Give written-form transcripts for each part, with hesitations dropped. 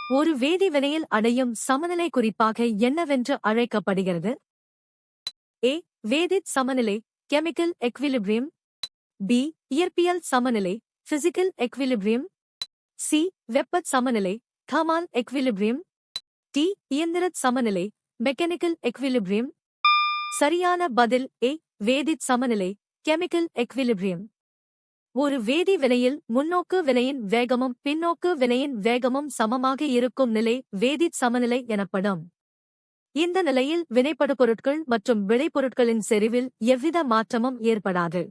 ஒரு வேதிவினையில் அடையும் சமநிலை குறிப்பாக என்னவென்று அழைக்கப்படுகிறது? ஏ. வேதிச் சமநிலை கெமிக்கல் எக்விலிபிரியம். பி. இயற்பியல் சமநிலை பிசிக்கல் எக்விலிபிரியம். சி. வெப்பச் சமநிலை தெர்மல் எக்விலிபிரியம். டி. இயந்திரச் சமநிலை மெக்கானிக்கல் எக்விலிபிரியம். சரியான பதில் ஏ. வேதிச் சமநிலை கெமிக்கல் எக்விலிபிரியம். ஒரு வேதி வினையில் முன்னோக்கு வினையின் வேகமும் பின்னோக்கு வினையின் வேகமும் சமமாக இருக்கும் நிலை வேதிச் சமநிலை எனப்படும். இந்த நிலையில் வினைபடுபொருட்கள் மற்றும் விளைபொருட்களின் செறிவில் எவ்வித மாற்றமும் ஏற்படாது.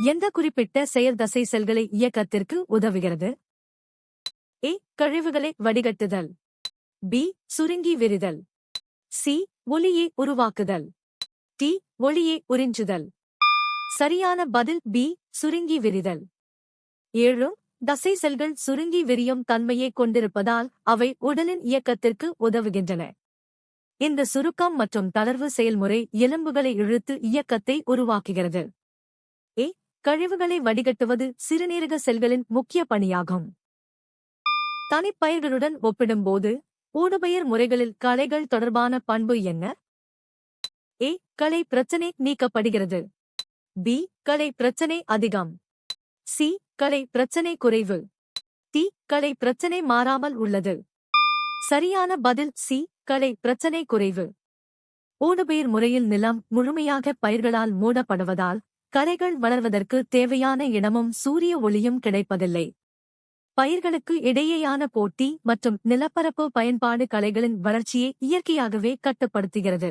எந்த குறிப்பிட்ட செயற்தசை செல்களை இயக்கத்திற்கு உதவுகிறது? ஏ. கழிவுகளை வடிகட்டுதல். பி. சுருங்கி விரிதல். சி. ஒளியை உருவாக்குதல். டி. ஒளியை உறிஞ்சுதல். சரியான பதில் பி. சுருங்கி விரிதல். 7. தசை செல்கள் சுருங்கி விரியும் தன்மையை கொண்டிருப்பதால் அவை உடலின் இயக்கத்திற்கு உதவுகின்றன. இந்த சுருக்கம் மற்றும் தளர்வு செயல்முறை எலும்புகளை இழுத்து இயக்கத்தை உருவாக்குகிறது. ஏ. கழிவுகளை வடிகட்டுவது சிறுநீரக செல்களின் முக்கிய பணியாகும். தனிப்பயிர்களுடன் ஒப்பிடும்போது ஊடுபயிர் முறைகளில் களைகள் தொடர்பான பண்பு என்ன? ஏ. களை பிரச்சனை நீக்கப்படுகிறது. பி. களை பிரச்சனை அதிகம். சி. களை பிரச்சனை குறைவு. டி. களை பிரச்சனை மாறாமல் உள்ளது. சரியான பதில் சி. களை பிரச்சனை குறைவு. ஊடுபயிர் முறையில் நிலம் முழுமையாக பயிர்களால் மூடப்படுவதால் களைகள் வளர்வதற்கு தேவையான இடமும் சூரிய ஒளியும் கிடைப்பதில்லை. பயிர்களுக்கு இடையேயான போட்டி மற்றும் நிலப்பரப்பு பயன்பாடு களைகளின் வளர்ச்சியை இயற்கையாகவே கட்டுப்படுத்துகிறது.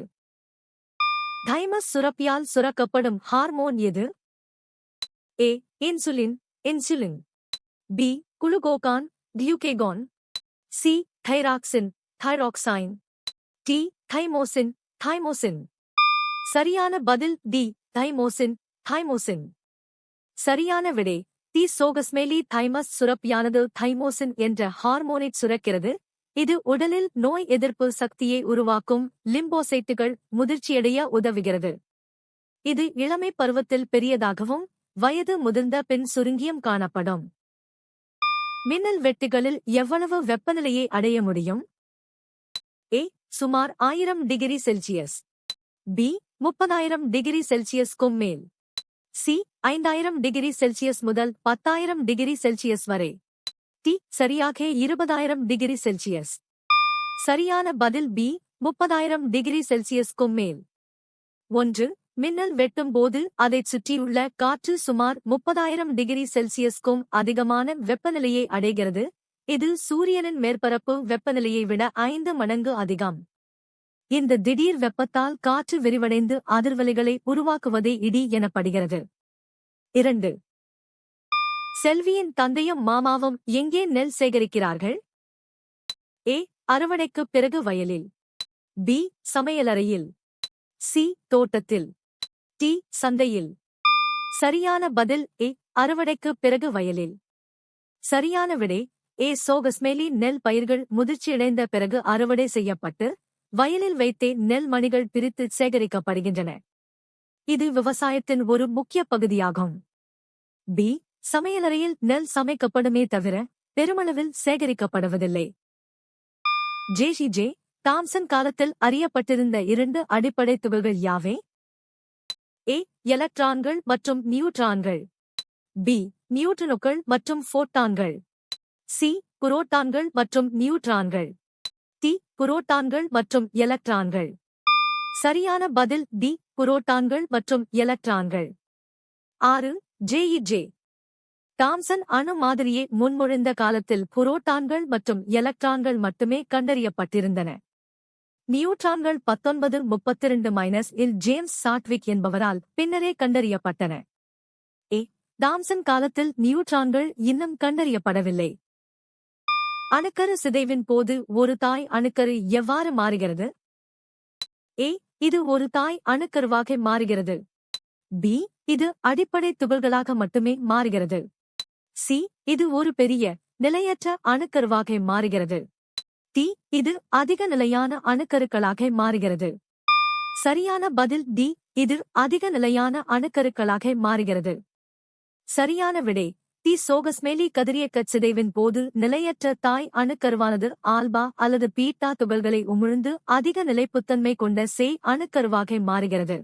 தைமஸ் சுரப்பியால் சுரக்கப்படும் ஹார்மோன் எது? A. Insulin insulin. B. Glucagon glucagon. C. Thyroxine thyroxine. D. Thymosin thymosin. சரியான பதில் டி. Thymosin thymosin. சரியான விடை டி. சோகஸ்மேலி தைமஸ் சுரப்பியானது தைமோசின் என்ற ஹார்மோனைச் சுரக்கிறது. இது உடலில் நோய் எதிர்ப்பு சக்தியை உருவாக்கும் லிம்போசைட்டுகள் முதிர்ச்சியடைய உதவுகிறது. இது இளமை பருவத்தில் பெரியதாகவும் வயது முதிர்ந்த பின் சுருங்கியும் காணப்படும். மின்னல் வெட்டுகளில் எவ்வளவு வெப்பநிலையை அடைய முடியும்? ஏ. சுமார் 1000 டிகிரி செல்சியஸ். பி. 30,000 டிகிரி செல்சியஸ்க்கும் மேல். சி. 5000 டிகிரி செல்சியஸ் முதல் 10,000 டிகிரி செல்சியஸ் வரை. டி. சரியாக 20,000 டிகிரி செல்சியஸ். சரியான பதில் பி. 30,000 டிகிரி செல்சியஸ்க்கும் மேல். 1. மின்னல் வெட்டும் போது அதைச் சுற்றியுள்ள காற்று சுமார் 30,000 டிகிரி செல்சியஸ்க்கும் அதிகமான வெப்பநிலையை அடைகிறது. இது சூரியனின் மேற்பரப்பு வெப்பநிலையை விட 5 மடங்கு அதிகம். இந்த திடீர் வெப்பத்தால் காற்று விரிவடைந்து அதிர்வலைகளை உருவாக்குவதே இடி எனப்படுகிறது. 2. செல்வியின் தந்தையும் மாமாவும் எங்கே நெல் சேகரிக்கிறார்கள்? ஏ. அறுவடைக்குப் பிறகு வயலில். பி. சமையலறையில். சி. தோட்டத்தில். டி. சந்தையில். சரியான பதில் ஏ. அறுவடைக்குப் பிறகு வயலில். சரியான விடை ஏ. சோகஸ்மேலி நெல் பயிர்கள் முதிர்ச்சியடைந்த பிறகு அறுவடை செய்யப்பட்டு வயலில் வைத்தே நெல் மணிகள் பிரித்து சேகரிக்கப்படுகின்றன. இது விவசாயத்தின் ஒரு முக்கிய பகுதியாகும். பி. சமையலறையில் நெல் சமைக்கப்படுமே தவிர பெருமளவில் சேகரிக்கப்படுவதில்லை. ஜே. தாம்சன் காலத்தில் அறியப்பட்டிருந்த 2 அடிப்படை துகள்கள் யாவை? ஏ. எலக்ட்ரான்கள் மற்றும் நியூட்ரான்கள். பி. நியூட்ரினோக்கள் மற்றும் ஃபோட்டான்கள். சி. புரோட்டான்கள் மற்றும் நியூட்ரான்கள். டி. புரோட்டான்கள் மற்றும் எலக்ட்ரான்கள். சரியான பதில் டி. புரோட்டான்கள் மற்றும் எலக்ட்ரான்கள். 6. ஜே. தாம்சன் அணு மாதிரியை முன்மொழிந்த காலத்தில் புரோட்டான்கள் மற்றும் எலக்ட்ரான்கள் மட்டுமே கண்டறியப்பட்டிருந்தன. நியூட்ரான்கள் 1932 இல் ஜேம்ஸ் சாட்விக் என்பவரால் பின்னரே கண்டறியப்பட்டன. ஏ. தாம்சன் காலத்தில் நியூட்ரான்கள் இன்னும் கண்டறியப்படவில்லை. அணுக்கரு சிதைவின் போது ஒரு தாய் அணுக்கரு எவ்வாறு மாறுகிறது? ஏ. இது ஒரு தாய் அணுக்கருவாக மாறுகிறது. பி. இது அடிப்படை துகள்களாக மட்டுமே மாறுகிறது. சி. இது ஒரு பெரிய நிலையற்ற அணுக்கருவாக மாறுகிறது. டி. இது அதிக நிலையான அணுக்கருக்களாக மாறுகிறது. சரியான பதில் டி. இது அதிக நிலையான அணுக்கருக்களாக மாறுகிறது. சரியான விடை டி சோகஸ்மெலி கதிரியக்கச் சிதைவின் போது நிலையற்ற தாய் அணுக்கருவானது ஆல்பா அல்லது பீட்டா துகள்களை உமிழ்ந்து அதிக நிலைப்புத்தன்மை கொண்ட அணுக்கருவாக மாறுகிறது.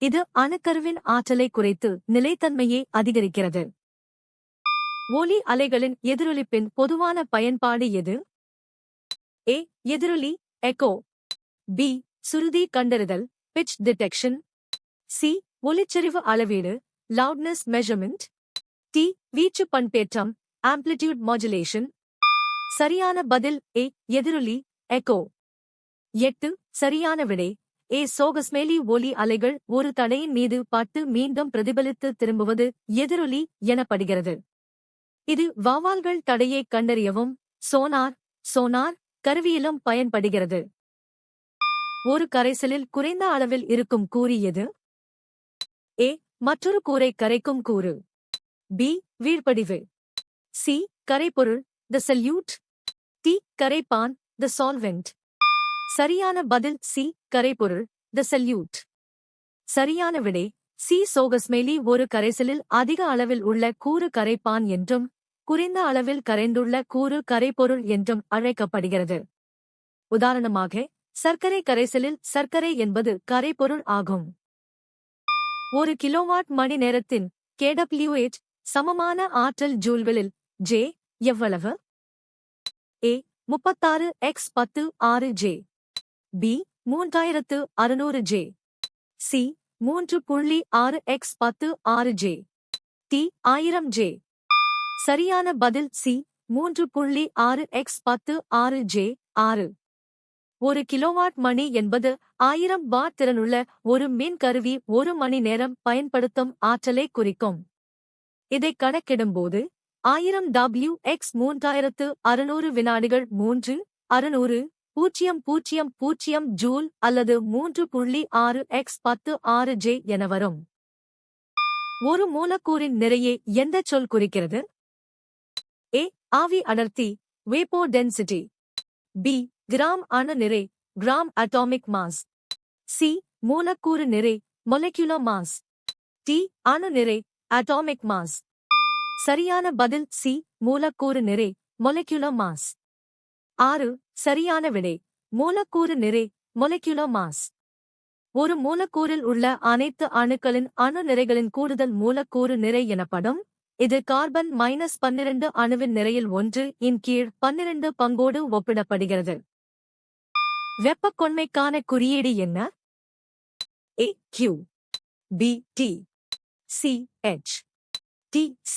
இது அணுக்கருவின் ஆற்றலை குறைத்து நிலைத்தன்மையை அதிகரிக்கிறது. ஒலி அலைகளின் எதிரொலிப்பின் பொதுவான பயன்பாடு எது? ஏ. எதிரொலி எக்கோ. பி. சுருதி கண்டறிதல் பிட்ச் டிடெக்ஷன். சி. ஒலிச்செறிவு அளவீடு லவுட்னஸ் மெஷர்மெண்ட். டி. வீச்சு பண்பேற்றம் ஆம்ப்ளிடியூட் மாடுலேஷன். சரியான பதில் ஏ. எதிரொலி எக்கோ. 8. சரியான விடை ஏ. சோகஸ்மெலி ஒலி அலைகள் ஒரு தடையின் மீது பட்டு மீண்டும் பிரதிபலித்து திரும்புவது எதிரொலி எனப்படுகிறது. இது வௌவால்கள் தடையை கண்டறியவும் சோனார் கருவியிலும் பயன்படுகிறது. ஒரு கரைசலில் குறைந்த அளவில் இருக்கும் கூறு எது? ஏ. மற்றொரு கூரை கரைக்கும் கூறு. பி. வீழ்படிவு. சி. கரைப்பொருள் தி சொல்யூட். டி. கரைப்பான் தி சால்வெண்ட். சரியான பதில் சி. கரைப்பொருள் தி சொல்யூட். சரியான விடை சி. சோகஸ்மெலி ஒரு கரைசலில் அதிக அளவில் உள்ள கூறு கரைப்பான் என்றும் குறைந்த அளவில் கரைந்துள்ள கூறு கரைப்பொருள் என்றும் அழைக்கப்படுகிறது. உதாரணமாக சர்க்கரை கரைசலில் சர்க்கரை என்பது கரைப்பொருள் ஆகும். ஒரு கிலோவாட் மணி நேரத்தின் kWh சமமான ஆற்றல் ஜூல்களில் ஜே எவ்வளவு? A. 36 x 10 6 J. B. 3600 J. C. 3.6 x 10 6 J. D. 1000 J. சரியான பதில் சி. 3.6 x 10 6 J 6. ஒரு கிலோவாட் மணி என்பது 1000 வாட் திறனுள்ள ஒரு மின் கருவி ஒரு மணி நேரம் பயன்படுத்தும் ஆற்றலை குறிக்கும். இதை கணக்கிடும்போது 1000 W x 3600 வினாடிகள் 3,600,000 ஜூல் அல்லது 3.6 x 10 6 ஜே என வரும். ஒரு மூலக்கூறின் நிறையை எந்தச் சொல் குறிக்கிறது? ஏ. ஆவி அடர்த்தி வேப்பர் டென்சிட்டி. பி. கிராம் அணு நிறை கிராம் அட்டாமிக் மாஸ். சி. மூலக்கூறு நிறை மொலெக்யூலர் மாஸ். டி. அணு நிறை அட்டாமிக் மாஸ். சரியான பதில் சி. மூலக்கூறு நிறை மொலெக்யூலர் மாஸ். 6. சரியான விடை மூலக்கூறு நிறை மொலெக்யூலர் மாஸ். ஒரு மூலக்கூறில் உள்ள அனைத்து அணுக்களின் அணு நிறைகளின் கூடுதல் மூலக்கூறு நிறை எனப்படும். இது கார்பன் -12 அணுவின் நிறையில் 1 இன் கீழ் 12 பங்கோடு ஒப்பிடப்படுகிறது. வெப்பக்கொண்மைக்கான குறியீடு என்ன? A. Q. B. T. C. H. T. C.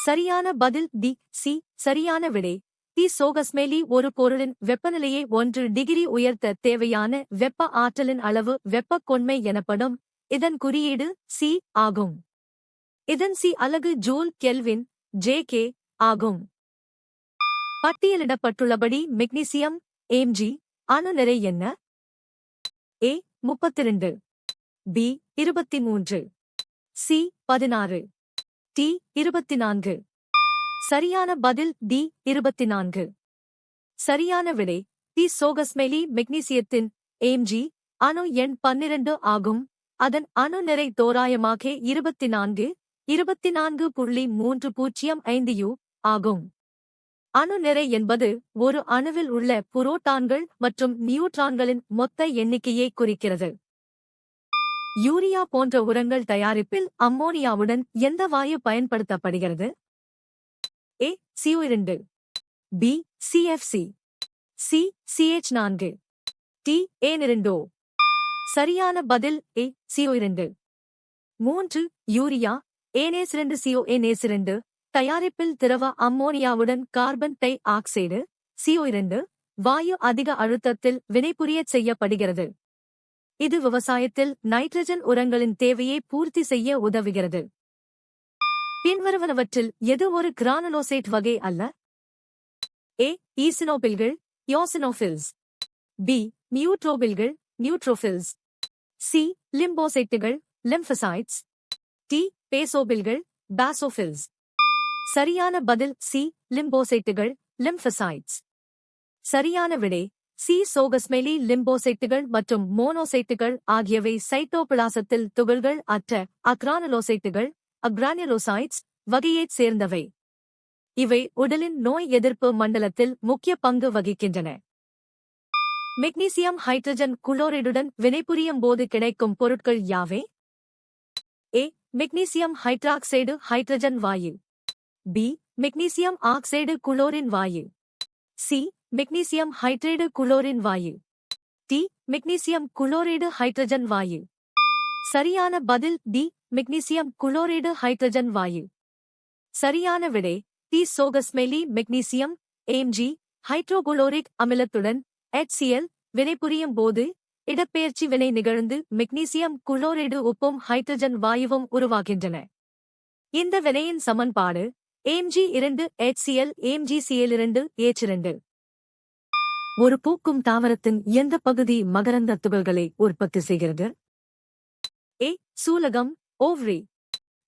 சரியான பதில் டி. சி. சரியான விடை டி. சோகஸ்மெலி ஒரு பொருளின் வெப்பநிலையை 1 டிகிரி உயர்த்த தேவையான வெப்ப ஆற்றலின் அளவு வெப்பக்கொண்மை எனப்படும். இதன் குறியீடு சி ஆகும். இதன் சி அலகு ஜூல் கெல்வின் Jk ஆகும். பட்டியலிடப்பட்டுள்ளபடி மெக்னீசியம் Mg அணு நிறை என்ன? ஏ. 32. பி. 23. சி. 16. டி. 24. சரியான பதில் டி. 24. சரியான விடை டி. சோகஸ்மெலி மெக்னீசியத்தின் Mg அணு எண் 12 ஆகும். அதன் அணு நிறை தோராயமாக 24.305 U ஆகும். அணு நிறை என்பது ஒரு அணுவில் உள்ள புரோட்டான்கள் மற்றும் நியூட்ரான்களின் மொத்த எண்ணிக்கையை குறிக்கிறது. யூரியா போன்ற உரங்கள் தயாரிப்பில் அம்மோனியாவுடன் எந்த வாயு பயன்படுத்தப்படுகிறது? A. CO2. B. CFC. C. CH4. D. N2O. சரியான பதில் ஏ. CO2. 3. யூரியா Na2CO தயாரிப்பில் திரவ அம்மோனியாவுடன் கார்பன் டை ஆக்சைடு CO2 வாயு அதிக அழுத்தத்தில் வினைபுரியச் செய்யப்படுகிறது. இது விவசாயத்தில் நைட்ரஜன் உரங்களின் தேவையை பூர்த்தி செய்ய உதவுகிறது. பின்வருவனவற்றில் எது ஒரு கிரானுலோசைட் வகை அல்ல? ஏ. ஈசினோபில்கள் யோசினோஃபில்ஸ். பி. நியூட்ரோபில்கள் நியூட்ரோஃபில்ஸ். சி. லிம்போசைட்டுகள் லிம்போசைட்ஸ். டி. பேசோபில்கள் பாசோஃபில்ஸ். சரியான பதில் சி. லிம்போசைட்டுகள் லிம்போசைட்ஸ். சரியான விடை சி. சோகஸ்மெலி லிம்போசைட்டுகள் மற்றும் மோனோசைட்டுகள் ஆகியவை சைட்டோபிளாசத்தில் துகள்கள் அற்ற அக்ரானுலோசைட்டுகள் அக்ரானுலோசைட்ஸ் வகையைச் சேர்ந்தவை. இவை உடலின் நோய் எதிர்ப்பு மண்டலத்தில் முக்கிய பங்கு வகிக்கின்றன. மெக்னீசியம் ஹைட்ரஜன் குளோரைடுடன் வினைபுரியும் போது கிடைக்கும் பொருட்கள் யாவை? ஏ. மெக்னீசியம் ஹைட்ராக்சைடு ஹைட்ரஜன் வாயு. பி. மெக்னீசியம் ஆக்சைடு குளோரின் வாயு. சி. மெக்னீசியம் ஹைட்ரைடு குளோரின் வாயு. டி. மெக்னீசியம் குளோரைடு ஹைட்ரஜன் வாயு. சரியான பதில் டி. மெக்னீசியம் குளோரைடு ஹைட்ரஜன் வாயு. சரியான விடை டி. சோகஸ்மெலி மெக்னீசியம் Mg ஹைட்ரோகுளோரிக் அமிலத்துடன் HCl வினைபுரியும் போது இடப்பெயர்ச்சி வினை நிகழ்ந்து மெக்னீசியம் குளோரைடு உப்பும் ஹைட்ரஜன் வாயுவும் உருவாகின்றன. இந்த வினையின் சமன்பாடு Mg2HCl MgCl2H2. ஒரு பூக்கும் தாவரத்தின் எந்த பகுதி மகரந்த துகள்களை உற்பத்தி செய்கிறது? ஏ. சூலகம் ஓவ்ரி.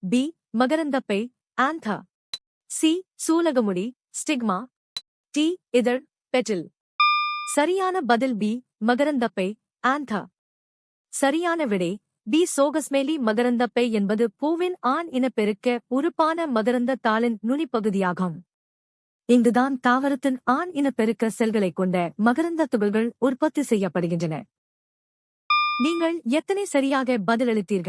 பி. மகரந்தப்பை ஆந்தா. சி. சூலகமுடி ஸ்டிக்மா. டி. இதழ் பெட்டில். சரியான பதில் பி. மகரந்தப்பை ஆந்தா. சரியான விடை பி. சோகஸ்மெலி மகரந்தப்பை என்பது பூவின் ஆண் இனப்பெருக்க உறுப்பான மகரந்த தாளின் நுனிப்பகுதியாகும். இங்குதான் தாவரத்தின் ஆண் இனப்பெருக்க செல்களைக் கொண்ட மகரந்த துகள்கள் உற்பத்தி செய்யப்படுகின்றன. நீங்கள் எத்தனை சரியாக பதிலளித்தீர்கள்?